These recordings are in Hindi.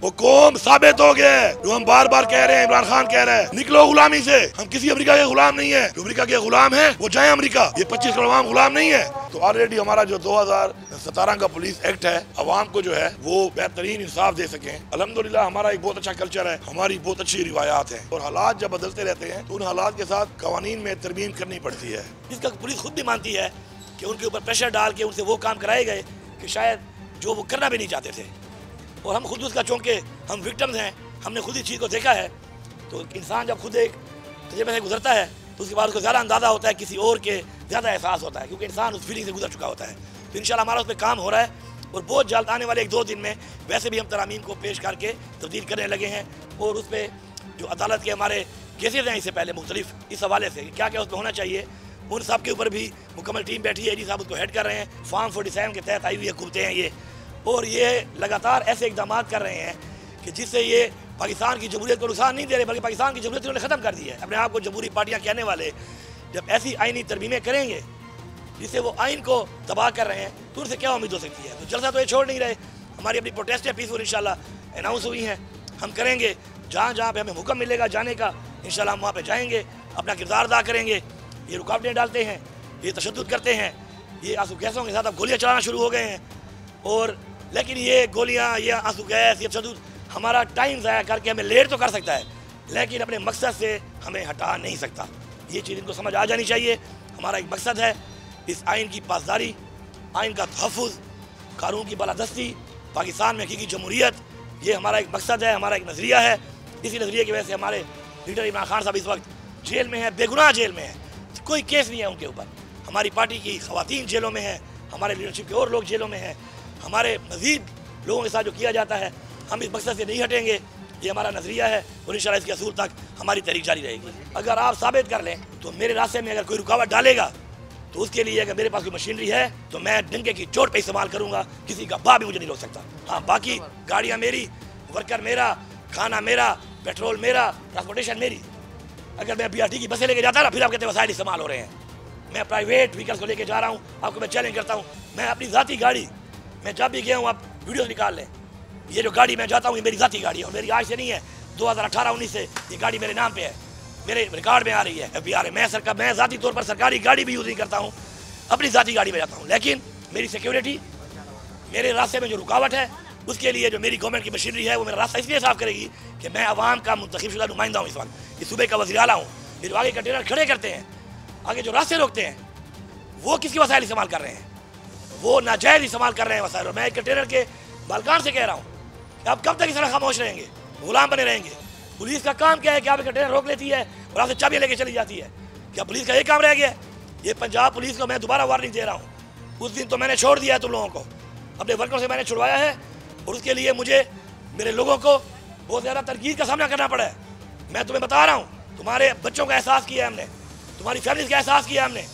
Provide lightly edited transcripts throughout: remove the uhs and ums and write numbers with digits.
वो कौम साबित हो गया है जो हम बार बार कह रहे हैं। इमरान खान कह रहा है निकलो गुलामी से, हम किसी अमेरिका के गुलाम नहीं है। जो अमेरिका के गुलाम है वो जाए अमेरिका, ये 25 करोड़ अवाम गुलाम नहीं है। तो ऑलरेडी हमारा जो 2017 का पुलिस एक्ट है अवाम को जो है वो बेहतरीन इंसाफ दे सके। अल्हम्दुलिल्लाह हमारा एक बहुत अच्छा कल्चर है, हमारी बहुत अच्छी रिवायात है और हालात जब बदलते रहते हैं तो उन हालात के साथ कवानीन में तरमीम करनी पड़ती है। जिसका पुलिस खुद भी मानती है कि उनके ऊपर प्रेशर डाल के उनसे वो काम कराए गए कि शायद जो वो करना भी नहीं चाहते थे, और हम खुद उसका चौंके, हम विक्टिम्स हैं, हमने खुद इस चीज़ को देखा है। तो इंसान जब खुद एक तजुर्बे से गुजरता है तो उसके बाद उसको ज़्यादा अंदाज़ा होता है, किसी और के ज़्यादा एहसास होता है, क्योंकि इंसान उस फीलिंग से गुजर चुका होता है। तो इंशाल्लाह हमारा उस पर काम हो रहा है और बहुत जल्द आने वाले 1-2 दिन में वैसे भी हम तरामीम को पेश करके तब्दील करने लगे हैं। और उस पर जो अदालत के हमारे केसेज हैं इससे पहले मुख्तलिफ इस हवाले से क्या क्या उसमें होना चाहिए, उन सब के ऊपर भी मुकम्मल टीम बैठी है। जी साहब उसको हेड कर रहे हैं। फॉर्म 47 के तहत आई हुई हुकूमतें हैं ये, और ये लगातार ऐसे इकदाम कर रहे हैं कि जिससे ये पाकिस्तान की जमहूरियत को नुकसान नहीं दे रहे, बल्कि पाकिस्तान की जमहूरियत उन्होंने ख़त्म कर दी है। अपने आप को जमहूरी पार्टियाँ कहने वाले जब ऐसी आइनी तरमीमें करेंगे जिससे वो आइन को तबाह कर रहे हैं तो उनसे क्या उम्मीद हो सकती है। तो जलसा तो ये छोड़ नहीं रहे। हमारी अपनी प्रोटेस्ट है पीसफुल इंशाल्लाह अनाउंस हुई हैं, हम करेंगे। जहाँ जहाँ पे हमें हुक्म मिलेगा जाने का इंशाल्लाह हम वहाँ पे जाएंगे, अपना किरदार अदा करेंगे। ये रुकावटें डालते हैं, ये तशद्दुद करते हैं, ये आंसू गैसों के साथ अब गोलियाँ चलाना शुरू हो गए हैं। और लेकिन ये गोलियाँ, ये आंसू गैस, ये तशद्दुद हमारा टाइम ज़ाया करके हमें लेट तो कर सकता है, लेकिन अपने मकसद से हमें हटा नहीं सकता। ये चीज़ इनको समझ आ जानी चाहिए। हमारा एक मकसद है इस आइन की पासदारी, आइन का तहफ़्फ़ुज़, कानून की बालादस्ती, पाकिस्तान में हकीकी जमहूरियत। ये हमारा एक मकसद है, हमारा एक नज़रिया है। इसी नज़रिए की वजह से हमारे लीडर इमरान खान साहब इस वक्त जेल में है, बेगुनाह जेल में है, कोई केस नहीं है उनके ऊपर। हमारी पार्टी की ख़वातीन जेलों में है, हमारे लीडरशिप के और लोग जेलों में हैं, हमारे मज़ीद लोगों के साथ जो किया जाता है, हम इस मकसद से नहीं हटेंगे। ये हमारा नज़रिया है और इंशाल्लाह इसके असूल तक हमारी तहरीक जारी रहेगी। अगर आप साबित कर लें तो मेरे रास्ते में अगर कोई रुकावट डालेगा तो उसके लिए अगर मेरे पास कोई मशीनरी है तो मैं डंके की चोट पे इस्तेमाल करूंगा, किसी का बाप भी मुझे नहीं रोक सकता। हाँ, बाकी गाड़ियाँ मेरी, वर्कर मेरा, खाना मेरा, पेट्रोल मेरा, ट्रांसपोर्टेशन मेरी। अगर मैं BRT की बसें लेके जाता ना, फिर आप कहते वसाइल इस्तेमाल हो रहे हैं। मैं प्राइवेट व्हीकल्स को लेके जा रहा हूँ, आपको मैं चैलेंज करता हूँ। मैं अपनी ज़ाती गाड़ी, मैं जब भी गया हूँ, आप वीडियो निकाल लें, ये जो गाड़ी मैं जाता हूँ ये मेरी ज़ाती गाड़ी है और मेरी आज से नहीं है, 2018-19 से ये गाड़ी मेरे नाम पे है, मेरे रिकॉर्ड में आ रही है, FBR है। मैं ज़ाती तौर पर सरकारी गाड़ी भी यूज़ नहीं करता हूँ, अपनी ज़ाती गाड़ी में जाता हूँ। लेकिन मेरी सिक्योरिटी, मेरे रास्ते में जो रुकावट है उसके लिए जो मेरी गवर्नमेंट की मशीनरी है वो मेरा रास्ता इसलिए साफ करेगी कि मैं आवाम का मुंतखबशुदा नुमाइंदा हूँ। इस वक्त इस सूबे का वज़ीर आला हूँ। ये जो आगे कंटेनर खड़े करते हैं, आगे जो रास्ते रोकते हैं, वो किसकी वसाइल इस्तेमाल कर रहे हैं? वो नाजायज़ इस्तेमाल कर रहे हैं वसाइल। और मैं कंटेनर के बालकान से कह रहा हूँ कि आप कब तक इस तरह खामोश रहेंगे, गुलाम बने रहेंगे? पुलिस का काम क्या है कि आप कंटेनर रोक लेती है और आपसे चाबियाँ लेके चली जाती है। क्या पुलिस का ये काम रह गया? ये पंजाब पुलिस को मैं दोबारा वार्निंग दे रहा हूँ। उस दिन तो मैंने छोड़ दिया है तुम लोगों को, अपने वर्करों से मैंने छुड़वाया है और उसके लिए मुझे मेरे लोगों को बहुत ज़्यादा तनकीद का सामना करना पड़ा है। मैं तुम्हें बता रहा हूँ, तुम्हारे बच्चों का एहसास किया है हमने, तुम्हारी फैमिलीज़ का एहसास किया हमने।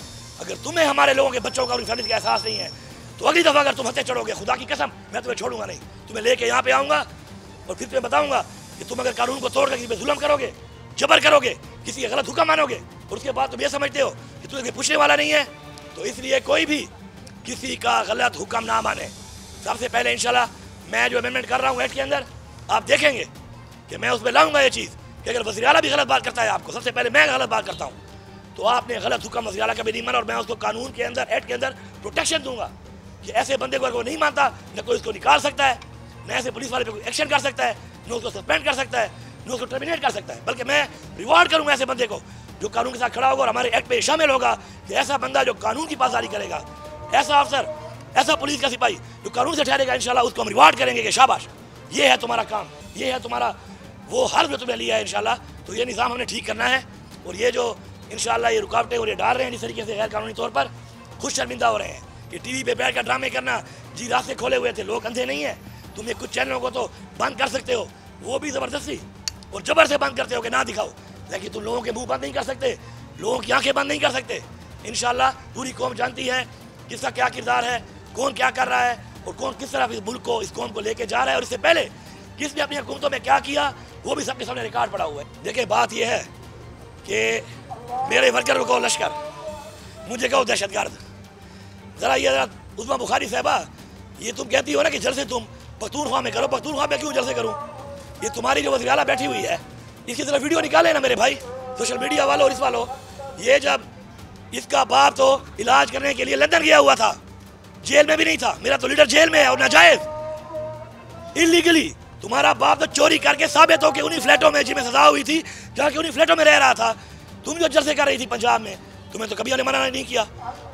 अगर तुम्हें हमारे लोगों के बच्चों का और फैमिलीज़ का एहसास नहीं है तो अगली दफ़ा अगर तुम हंसते चढ़ोगे, खुदा की कसम मैं तुम्हें छोड़ूंगा नहीं। तुम्हें लेके यहाँ पे आऊँगा और फिर तुम्हें बताऊँगा कि तुम अगर कानून को तोड़कर किसी पे जुल्म करोगे, जबर करोगे, किसी का गलत हुक्म मानोगे और उसके बाद तुम ये समझते हो कि तुम्हें पूछने वाला नहीं है, तो इसलिए कोई भी किसी का गलत हुक्म ना माने। सबसे पहले इंशाल्लाह मैं जो अमेंडमेंट कर रहा हूँ एक्ट के अंदर, आप देखेंगे कि मैं उसमें लाऊंगा ये चीज़ कि अगर वज़ीर आला भी गलत बात करता है, आपको सबसे पहले मैं गलत बात करता हूँ तो आपने गलत हुक्म वज़ीर आला का भी नहीं माना और मैं उसको कानून के अंदर, एक्ट के अंदर प्रोटेक्शन दूंगा कि ऐसे बंदे को अगर वो नहीं मानता न कोई उसको निकाल सकता है, न ऐसे पुलिस वाले पे कोई एक्शन कर सकता है, न उसको सस्पेंड कर सकता है, न उसको टर्मिनेट कर सकता है, बल्कि मैं रिवॉर्ड करूँगा ऐसे बंदे को जो कानून के साथ खड़ा होगा और हमारे एक्ट पे शामिल होगा कि ऐसा बंदा जो कानून की पासदारी करेगा, ऐसा अफसर, ऐसा पुलिस का सिपाही जो कानून से ठहरेगा, इंशाल्लाह उसको हम रिवॉर्ड करेंगे कि शाबाश, ये है तुम्हारा काम, ये है तुम्हारा वो हर्फ जो तुमने लिया है इंशाल्लाह। तो ये निज़ाम हमने ठीक करना है और ये जो इंशाल्लाह ये रुकावटें और ये डाल रहे हैं जिस तरीके से गैर कानूनी तौर पर, खुद शर्मिंदा हो रहे हैं कि TV पे बैठ कर ड्रामे करना। जी रास्ते खोले हुए थे, लोग अंधे नहीं है। तुम्हें कुछ चैनलों को तो बंद कर सकते हो, वो भी ज़बरदस्ती और जबर से बंद करते हो कि ना दिखाओ, लेकिन तुम लोगों के मुंह बंद नहीं कर सकते, लोगों की आंखें बंद नहीं कर सकते। इंशाल्लाह पूरी कौम जानती है किसका क्या किरदार है, कौन क्या कर रहा है और कौन किस तरह इस मुल्क को, इस कौम को लेके जा रहा है और इससे पहले किसने अपनी हुकूमतों में क्या किया वो भी सबके सामने रिकॉर्ड पड़ा हुआ है। देखिए बात यह है कि मेरे वर्कर को कहो लश्कर, मुझे कहो दहशतगर्द। ज़रा ये उस्मा बुखारी साहबा, ये तुम कहती हो ना कि जलसे तुम पख्तूनख्वा में करो, पख्तूनख्वा में क्यों जलसे करूँ? ये तुम्हारी जो वज़ीर आला बैठी हुई है, इसकी तरफ वीडियो निकाले ना मेरे भाई, सोशल मीडिया वालों और इस वालों। ये जब इसका बाप तो इलाज करने के लिए लंदन गया हुआ था, जेल में भी नहीं था, मेरा तो लीडर जेल में है और नाजायज इलीगली। तुम्हारा बाप तो चोरी करके साबित हो के उन्हीं फ्लैटों में जिनमें सजा हुई थी, जाके उन्हीं फ्लैटों में रह रहा था। तुम जो जलसे कर रही थी पंजाब में, तुम्हें तो कभी उन्हें मना नहीं किया।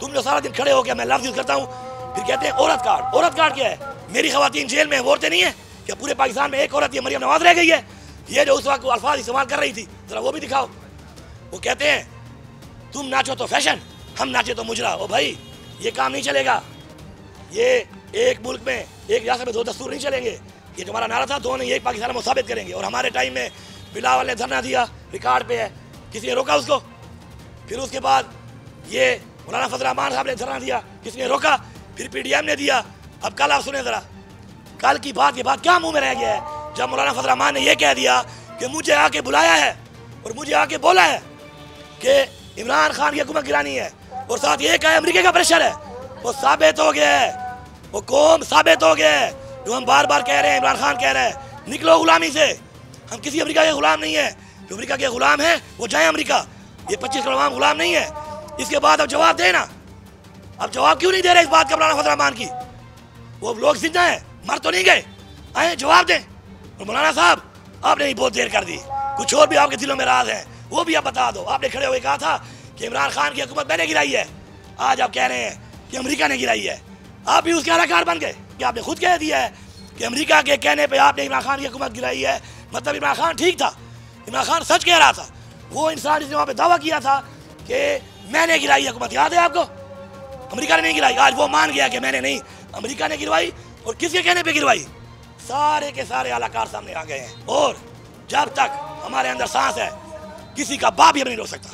तुम जो सारा दिन खड़े हो गया, मैं लफ्ज़ यूज़ करता हूँ, फिर कहते हैं औरत कार्ड। औरत कार्ड क्या है? मेरी खवातीन जेल में, वो औरतें नहीं है क्या? पूरे पाकिस्तान में एक औरत ये मरियम नवाज रह गई है। ये जो उस वक्त अल्फाज इस्तेमाल कर रही थी, जरा वो भी दिखाओ। वो कहते हैं तुम नाचो तो फैशन, हम नाचे तो मुजरा। ओ भाई, ये काम नहीं चलेगा। ये एक मुल्क में, एक रियासत में दो दस्तूर नहीं चलेंगे। ये जो हमारा नारा था, दोनों एक पाकिस्तान में साबित करेंगे। और हमारे टाइम में बिलावल ने धरना दिया, रिकॉर्ड पे है, किसी ने रोका उसको। फिर उसके बाद ये मौलाना फजल रहमान साहब ने धरना दिया, किसी ने रोका। फिर PDM ने दिया। अब कल आप सुने जरा, कल की बात, ये बात क्या मुंह में रह गया है जब मौलाना फजल रहमान ने यह कह दिया कि मुझे आके बुलाया है और मुझे आके बोला है कि इमरान खान की हुकूमत गिरानी है, और साथ ये कहा अमेरिका का प्रेशर है। वो साबित हो गया है, वो कौम साबित हो गया है जो हम बार बार कह रहे हैं। इमरान खान कह रहे हैं निकलो गुलामी से, हम किसी अमेरिका के गुलाम नहीं है। जो अमेरिका के गुलाम है वो जाए अमेरिका, ये 25 करोड़ आवाम गुलाम नहीं है। इसके बाद अब जवाब देना। अब जवाब क्यों नहीं दे रहे इस बात का मौलाना फजल रहमान की? वो लोग जिंदा है, मर तो नहीं गए, आए जवाब दें। और मौलाना साहब, आपने ही बहुत देर कर दी, कुछ और भी आपके दिलों में राज है, वो भी आप बता दो। आपने खड़े हुए कहा था कि इमरान खान की हुकूमत मैंने गिराई है, आज आप कह रहे हैं कि अमेरिका ने गिराई है। आप भी उसके अलाकार बन गए कि आपने खुद कह दिया है कि अमेरिका के कहने पे आपने इमरान खान की हुकूमत गिराई है। मतलब इमरान खान ठीक था, इमरान खान सच कह रहा था। वो इंसान जिसने वहाँ पे दावा किया था कि मैंने गिराई हुकूमत, याद है आपको? अमेरिका ने नहीं गिराई। आज वो मान गया कि मैंने नहीं, अमेरिका ने गिरवाई। और किसके कहने पे गिरवाई? सारे के सारे आलाकार सामने आ गए हैं। और जब तक हमारे अंदर सांस है, किसी का बाप भी हमें नहीं रोक सकता।